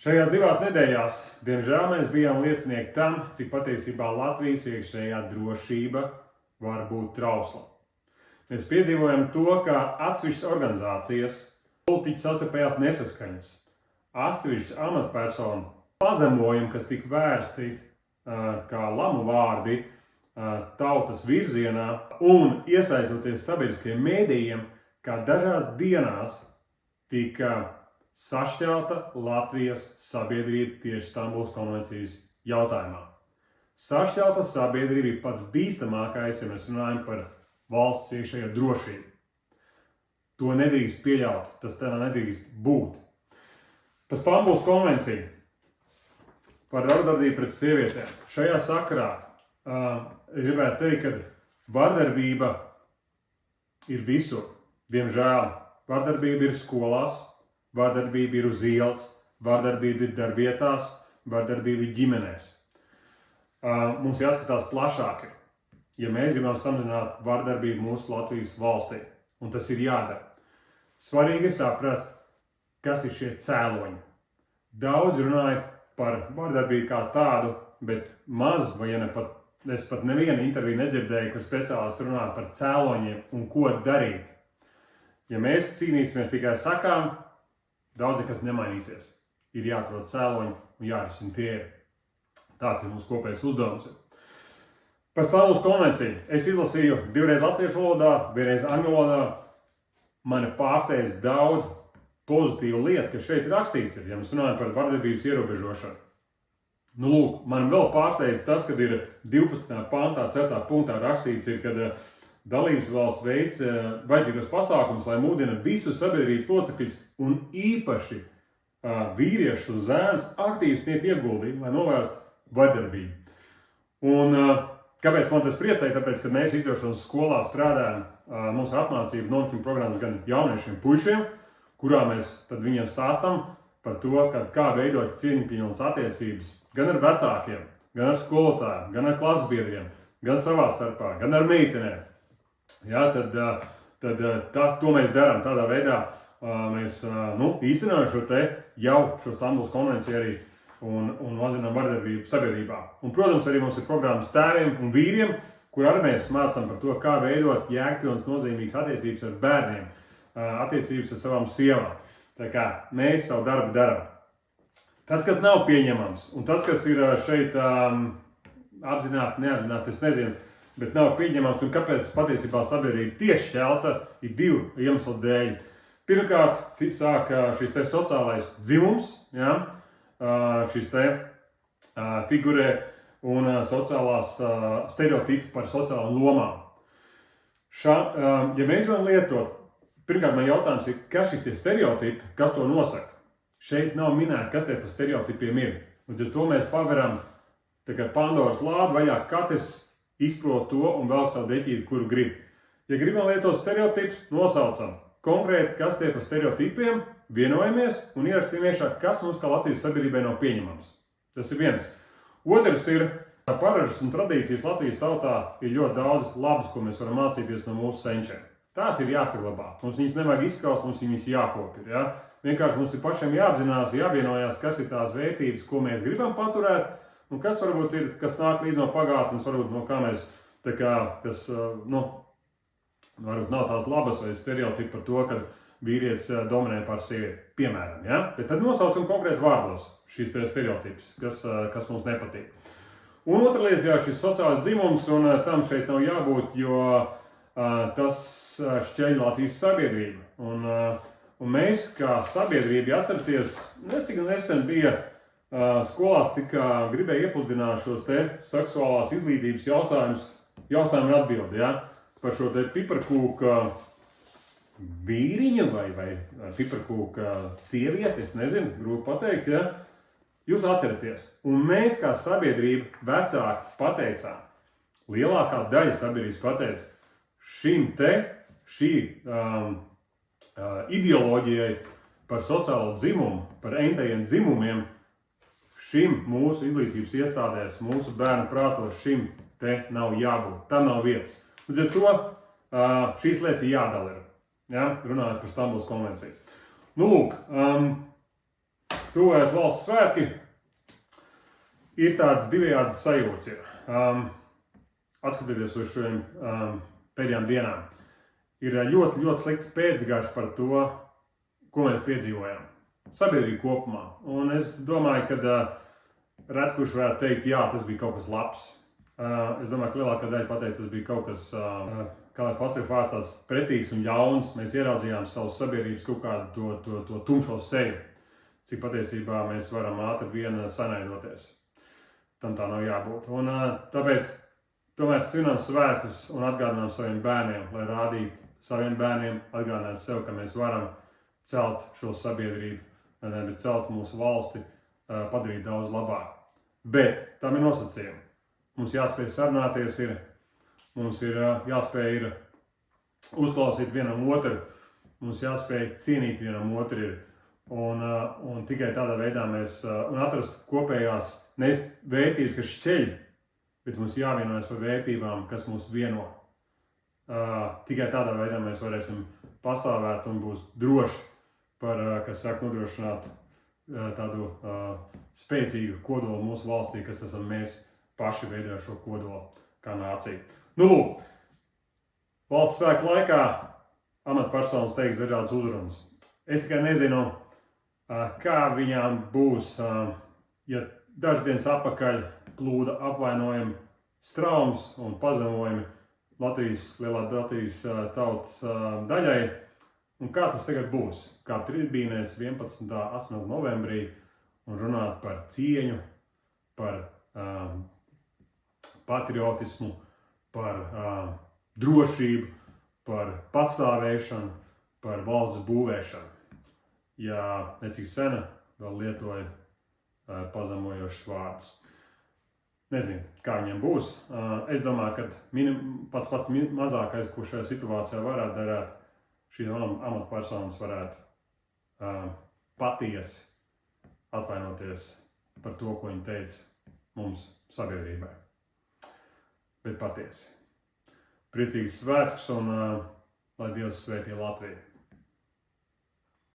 Šajās divās nedēļās, diemžēl, mēs bijām liecinieki tam, cik patiesībā Latvijas iekšējā drošība var būt trausla. Mēs piedzīvojam to, ka atsevišķas organizācijas, politiķi sastapējās nesaskaņas, atsevišķas amatpersonu pazemojumi, kas tika vērsti kā lamu vārdi tautas virzienā un iesaistoties sabiedriskajiem mēdījiem, kā dažās dienās tika sašķelta Latvijas sabiedrība tieši Stambulas konvencijas jautājumā. Sašķelta sabiedrība ir pats bīstamākais, ja mēs runājam par valsts iekšējo drošību. To nedrīkst pieļaut, tas tā nedrīkst būt. Par Stambulas konvenciju par vardarbību pret sievietēm. Šajā sakarā es gribētu teikt, ka vardarbība ir visur. Diemžēl vardarbība ir skolās, vardarbība ir uz ielas, vardarbība ir darbvietās, vardarbība ir ģimenēs. Mums jāskatās plašāk, ja mēs gribam samazināt vardarbību mūsu Latvijas valstī, un tas ir jādara. Svarīgi ir saprast, kas ir šie cēloņi. Daudz runāja par vardarbību kā tādu, bet maz, vai ja ne pat, es pat nevienu interviju nedzirdēju, kur speciālisti runā par cēloņiem un ko darīt. Ja mēs cīnīsimies tikai sakām, daudz kas nemainīsies. Ir jāatrod cēloņi un jārisina tie. Tāds ir mūsu kopējais uzdevums. Par Stambulas konvenciju. Es izlasīju divreiz latviešu valodā, vienreiz angļu valodā. Mani pārsteidz daudz pozitīvu lietu, kas šeit rakstīts ir, ja mēs runājam par vardarbības ierobežošanu. Lūk, man vēl pārsteidz tas, kad ir 12. pantā, 4. punktā rakstīts, kad dalības valsts veic vajadzīgos pasākumus, lai mudina visus sabiedrības locekļus un īpaši vīriešus un zēnus aktīvi sniegt ieguldījumu, lai novērstu vardarbību. Un kāpēc man tas priecēja? Tāpēc, kad mēs izdzīvošanas skolā strādājam, mums ir apmācība notikuma programmas gan jauniešiem puišiem, kurā mēs tad viņiem stāstam par to, kā veidot cieņpilnas attiecības gan ar vecākiem, gan ar skolotājiem, gan ar klases biedriem, gan savā starpā, gan ar meitenēm. Ja, to mēs darām tādā veidā, mēs īstenojam šo Stambulas konvenciju arī un mazinām vardarbību sabiedrībā. Un, protams, arī mums ir programmas tēviem un vīriem, kur arī mēs mācām par to, kā veidot jēgpilnas nozīmīgas attiecības ar bērniem, attiecības ar savām sievām. Tā kā mēs savu darbu darām. Tas, kas nav pieņemams, un tas, kas ir šeit apzināti, neapzināti, es nezinu, bet nav pieņemams, un kāpēc patiesībā sabiedrība tiek šķelta, ir divu iemeslu dēļ. Pirmkārt, sāk šis te sociālais dzimums, ja, šis te figurē un sociālās stereotipi par sociālām lomām. Ja mēs varam lietot, pirmkārt, man jautājums ir, kas šis ir stereotipi, kas to nosaka? Šeit nav minēti, kas tie par stereotipiem ir. Līdz ar to mēs paveram Pandoras lādi vaļā, katrs izprot to un velk savu deķīti, kuru grib. Ja gribam lietot stereotipus, nosaucam konkrēti, kas tie par stereotipiem, vienojamies un ierakstījam iekšā, kas mums kā Latvijas sabiedrībai nav pieņemams. Tas ir viens. Otrs ir, paražas un tradīcijas Latvijas tautā ir ļoti daudz labas, ko mēs varam mācīties no mūsu senčiem. Tās ir jāsaglabā. Mums viņas nevajag izskaust, mums viņas jākopja. Ja? Vienkārši mums ir pašiem jāapzinās, jāvienojās, kas ir tās vērtības, ko mēs gribam paturēt, un kas varbūt ir, kas nāk līdz no pagātnes, varbūt no kā mēs, kas, varbūt nav tās labas vai stereotipi par to, ka vīrietis dominē pār sievieti, piemēram, ja? Bet tad nosaucam konkrēti vārdos šīs stereotipus, kas mums nepatīk. Un otra lieta, jā, šis sociālais dzimums, un tam šeit nav jābūt, jo tas šķeļ Latvijas sabiedrību. Un mēs, kā sabiedrība, atcerieties, cik nesen bija skolās gribēja iepludināt šos te seksuālās izglītības jautājumu un atbildi, ja? Par šo te piparkūka vīriņu vai piparkūka sievieti, es nezinu, grūti pateikt, ja? Jūs atceraties. Un mēs, kā sabiedrība, vecāki pateicām, lielākā daļa sabiedrības pateica, šī ideoloģijai par sociālo dzimumu, par entajiem dzimumiem, šim mūsu izglītības iestādēs, mūsu bērnu prātos, šim te nav jābūt. Tam nav vietas. Līdz ar to šīs lietas ir jādala, ja? Runājot par Stambulas konvenciju. Lūk, tuvojas valsts svētki, ir tāds divējāds sajūts. Atskatoties uz šiem pēdējām dienām, ir ļoti, ļoti slikts pēcgars par to, ko mēs piedzīvojam. Sabiedrība kopumā. Un es domāju, ka ret kurš varētu teikt, jā, tas bija kaut kas labs. Es domāju, ka lielākā daļa pateikt, tas bija kaut kas, kā lai pasaka vārds, tāds pretīgs un ļauns. Mēs ieraudzījām savu sabiedrības kaut kādu to tumšo seju, cik patiesībā mēs varam ātri vien sanaidoties. Tam tā nav jābūt. Un tāpēc tomēr svinām svētkus un atgādinām saviem bērniem, lai rādītu saviem bērniem, atgādināt sev, ka mēs varam celt šo sabiedrību, bet celt mūsu valsti, padarīt daudz labāk. Bet tam ir nosacījumi. Mums jāspēj sarunāties, mums ir jāspēj uzklausīt vienam otru, mums jāspēj cienīt vienam otru. Un tikai tādā veidā mēs atrast kopējās nevis vērtības, kas šķeļ, bet mums jāvienojas par vērtībām, kas mūs vieno. Tikai tādā veidā mēs varēsim pastāvēt un būs droši par, kas saka, nodrošināt tādu spēcīgu kodolu mūsu valstī, kas esam mēs paši veidojam šo kodolu kā nācija. Nu, lūk, valsts svētku laikā amatpersonas teiks dažādas uzrunas. Es tikai nezinu, kā viņām būs, ja dažas dienas atpakaļ plūda apvainojumi, straums un pazemojumi Latvijas tautas daļai. Un kā tas tagad būs? Kā tribīnēs 11. 8. novembrī un runāt par cieņu, par patriotismu, par drošību, par patstāvēšanu, par valsts būvēšanu. Ja necik sena vēl lietoja pazemojošus vārdus. Nezinu, kā viņiem būs. Es domāju, ka pats mazākais, ko šajā situācijā varētu darīt, šī amatpersonas varētu patiesi atvainoties par to, ko viņi teica mums sabiedrībai. Bet patiesi. Priecīgs svētkus un lai Dievs svētī Latviju.